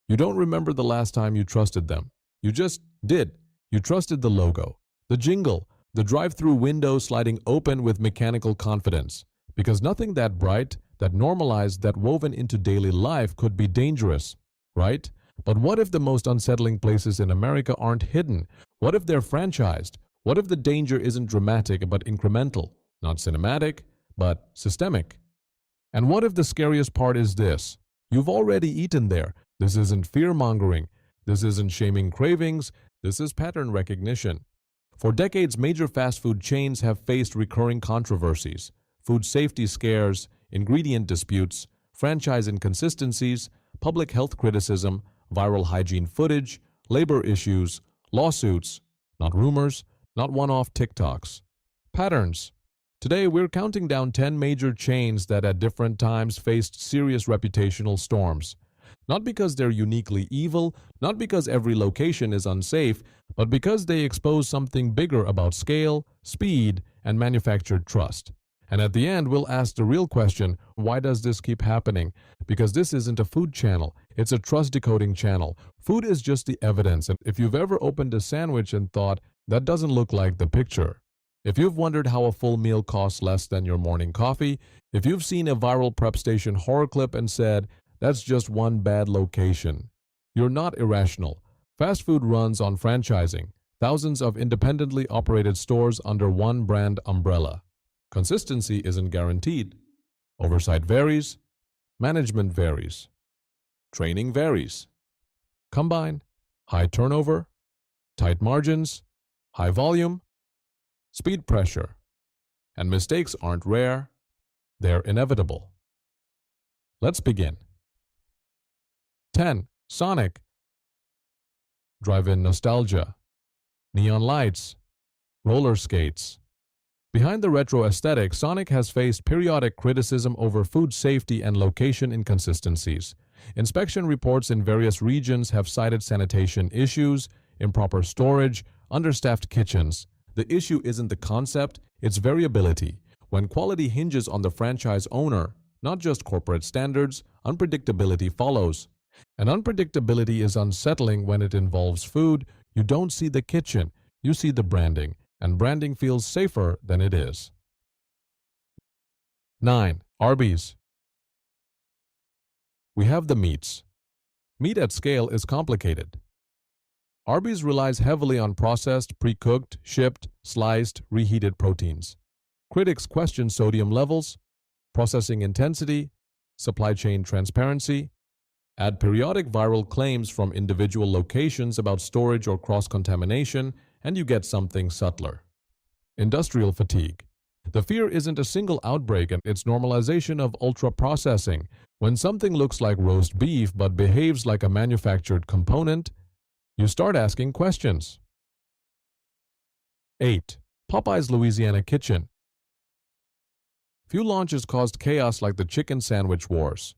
You don't remember the last time you trusted them. You just did. You trusted the logo, the jingle, the drive-thru window sliding open with mechanical confidence. Because nothing that bright, that normalized, that woven into daily life could be dangerous, right? But what if the most unsettling places in America aren't hidden? What if they're franchised? What if the danger isn't dramatic but incremental? Not cinematic, but systemic? And what if the scariest part is this? You've already eaten there. This isn't fear-mongering. This isn't shaming cravings. This is pattern recognition. For decades, major fast food chains have faced recurring controversies: food safety scares, ingredient disputes, franchise inconsistencies, public health criticism, viral hygiene footage, labor issues, lawsuits, not rumors, not one-off TikToks. Patterns. Today, we're counting down 10 major chains that at different times faced serious reputational storms. Not because they're uniquely evil, not because every location is unsafe, but because they expose something bigger about scale, speed, and manufactured trust. And at the end, we'll ask the real question: why does this keep happening? Because this isn't a food channel, it's a trust decoding channel. Food is just the evidence, and if you've ever opened a sandwich and thought, that doesn't look like the picture. If you've wondered how a full meal costs less than your morning coffee, if you've seen a viral prep station horror clip and said, that's just one bad location, you're not irrational. Fast food runs on franchising, thousands of independently operated stores under one brand umbrella. Consistency isn't guaranteed. Oversight varies. Management varies. Training varies. Combine high turnover, tight margins, high volume, speed pressure, and mistakes aren't rare, they're inevitable. Let's begin. 10. Sonic. Drive-in nostalgia. Neon lights. Roller skates. Behind the retro aesthetic, Sonic has faced periodic criticism over food safety and location inconsistencies. Inspection reports in various regions have cited sanitation issues, improper storage, understaffed kitchens. The issue isn't the concept, it's variability. When quality hinges on the franchise owner, not just corporate standards, unpredictability follows. And unpredictability is unsettling when it involves food. You don't see the kitchen, you see the branding, and branding feels safer than it is. 9. Arby's. We have the meats. Meat at scale is complicated. Arby's relies heavily on processed, pre-cooked, shipped, sliced, reheated proteins. Critics question sodium levels, processing intensity, supply chain transparency. Add periodic viral claims from individual locations about storage or cross-contamination, and you get something subtler. Industrial fatigue. The fear isn't a single outbreak, and it's normalization of ultra-processing. When something looks like roast beef but behaves like a manufactured component, you start asking questions. 8. Popeye's Louisiana Kitchen. Few launches caused chaos like the chicken sandwich wars.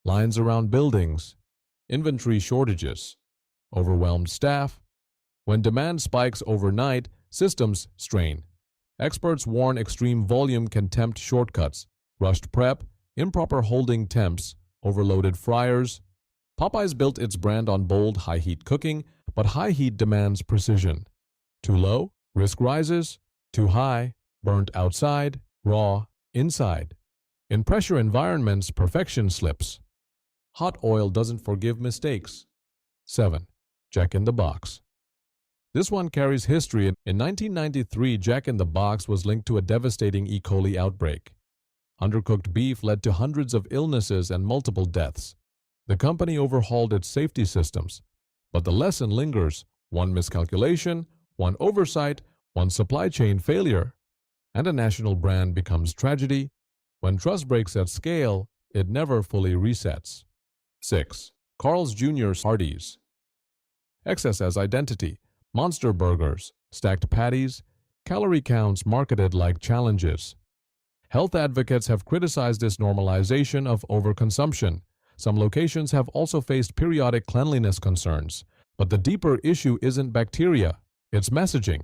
Lines around buildings, inventory shortages, overwhelmed staff. When demand spikes overnight, systems strain. Experts warn extreme volume can tempt shortcuts, rushed prep, improper holding temps, overloaded fryers. Popeyes built its brand on bold, high-heat cooking, but high heat demands precision. Too low, risk rises. Too high, burnt outside, raw inside. In pressure environments, perfection slips. Hot oil doesn't forgive mistakes. 7. Jack in the Box. This one carries history. In 1993, Jack in the Box was linked to a devastating E. coli outbreak. Undercooked beef led to hundreds of illnesses and multiple deaths. The company overhauled its safety systems, but the lesson lingers: one miscalculation, one oversight, one supply chain failure, and a national brand becomes tragedy. When trust breaks at scale, it never fully resets. 6. Carl's Jr. Hardee's. Excess as identity. Monster burgers, stacked patties, calorie counts marketed like challenges. Health advocates have criticized this normalization of overconsumption. Some locations have also faced periodic cleanliness concerns. But the deeper issue isn't bacteria, it's messaging.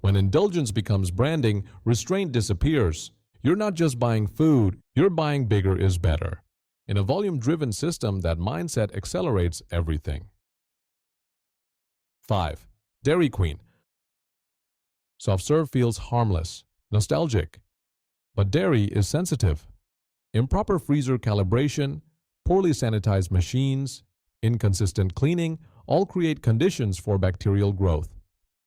When indulgence becomes branding, restraint disappears. You're not just buying food, you're buying bigger is better. In a volume-driven system, that mindset accelerates everything. 5. Dairy Queen. Soft serve feels harmless, nostalgic. But dairy is sensitive. Improper freezer calibration, poorly sanitized machines, inconsistent cleaning all create conditions for bacterial growth.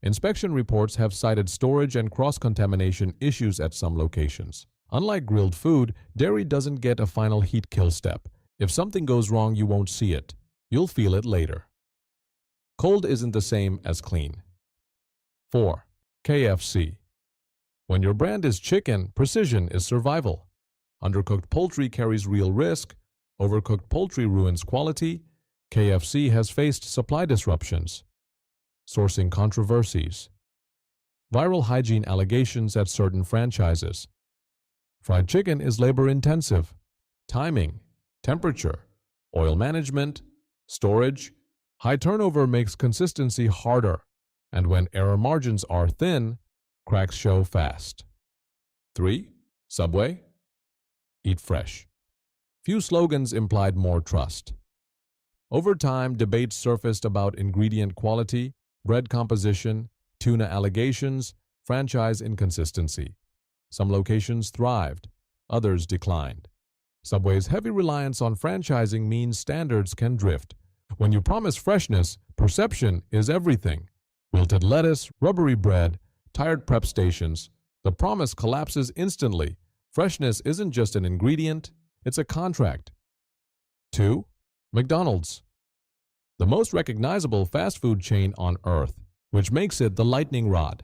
Inspection reports have cited storage and cross-contamination issues at some locations. Unlike grilled food, dairy doesn't get a final heat kill step. If something goes wrong, you won't see it. You'll feel it later. Cold isn't the same as clean. 4. KFC. When your brand is chicken, precision is survival. Undercooked poultry carries real risk. Overcooked poultry ruins quality. KFC has faced supply disruptions, sourcing controversies, viral hygiene allegations at certain franchises. Fried chicken is labor-intensive. Timing, temperature, oil management, storage, high turnover makes consistency harder, and when error margins are thin, cracks show fast. 3. Subway. Eat fresh. Few slogans implied more trust. Over time, debates surfaced about ingredient quality, bread composition, tuna allegations, franchise inconsistency. Some locations thrived, others declined. Subway's heavy reliance on franchising means standards can drift. When you promise freshness, perception is everything. Wilted lettuce, rubbery bread, tired prep stations. The promise collapses instantly. Freshness isn't just an ingredient, it's a contract. 2. McDonald's. The most recognizable fast food chain on earth, which makes it the lightning rod.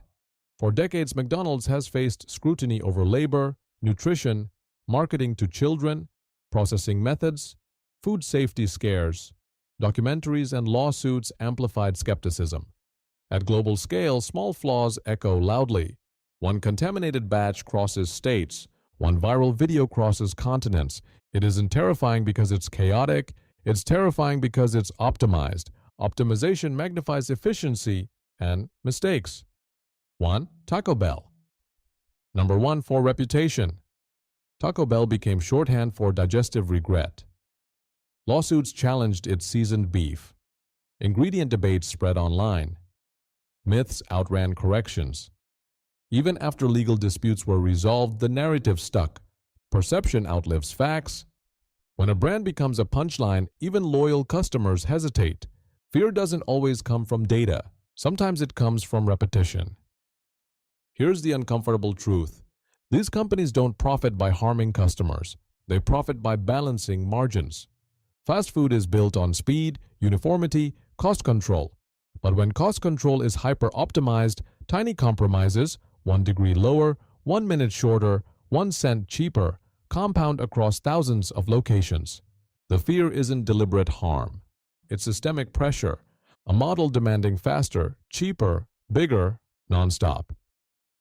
For decades, McDonald's has faced scrutiny over labor, nutrition, marketing to children, processing methods, food safety scares. Documentaries and lawsuits amplified skepticism. At global scale, small flaws echo loudly. One contaminated batch crosses states. One viral video crosses continents. It isn't terrifying because it's chaotic. It's terrifying because it's optimized. Optimization magnifies efficiency and mistakes. 1. Taco Bell. Number 1 for reputation. Taco Bell became shorthand for digestive regret. Lawsuits challenged its seasoned beef. Ingredient debates spread online. Myths outran corrections. Even after legal disputes were resolved, the narrative stuck. Perception outlives facts. When a brand becomes a punchline, even loyal customers hesitate. Fear doesn't always come from data. Sometimes it comes from repetition. Here's the uncomfortable truth. These companies don't profit by harming customers. They profit by balancing margins. Fast food is built on speed, uniformity, cost control. But when cost control is hyper-optimized, tiny compromises, 1 degree lower, 1 minute shorter, 1 cent cheaper, compound across thousands of locations. The fear isn't deliberate harm. It's systemic pressure, a model demanding faster, cheaper, bigger, non-stop.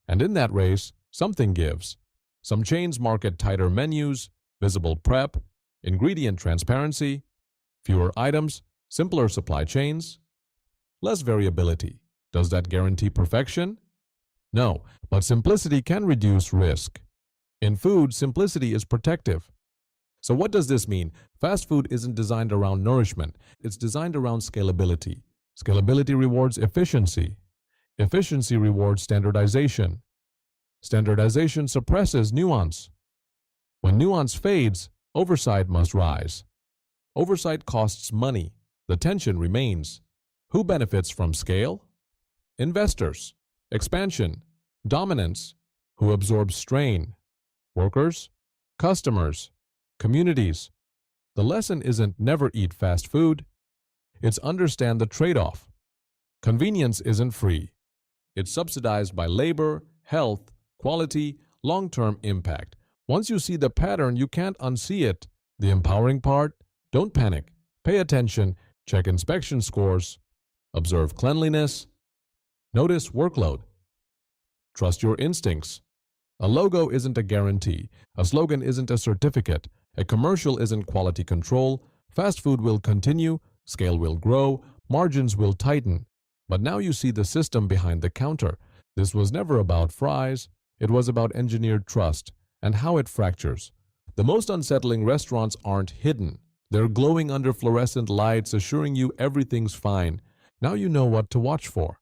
And in that race, something gives. Some chains market tighter menus, visible prep, ingredient transparency, fewer items, simpler supply chains, less variability. Does that guarantee perfection? No, but simplicity can reduce risk. In food, simplicity is protective. So what does this mean? Fast food isn't designed around nourishment. It's designed around scalability. Scalability rewards efficiency. Efficiency rewards standardization. Standardization suppresses nuance. When nuance fades, oversight must rise. Oversight costs money. The tension remains. Who benefits from scale? Investors. Expansion. Dominance. Who absorbs strain? Workers. Customers. Communities. The lesson isn't never eat fast food. It's understand the trade-off. Convenience isn't free. It's subsidized by labor, health, quality, long-term impact. Once you see the pattern, you can't unsee it. The empowering part? Don't panic. Pay attention. Check inspection scores. Observe cleanliness. Notice workload. Trust your instincts. A logo isn't a guarantee. A slogan isn't a certificate. A commercial isn't quality control. Fast food will continue. Scale will grow. Margins will tighten. But now you see the system behind the counter. This was never about fries. It was about engineered trust and how it fractures. The most unsettling restaurants aren't hidden. They're glowing under fluorescent lights, assuring you everything's fine. Now you know what to watch for.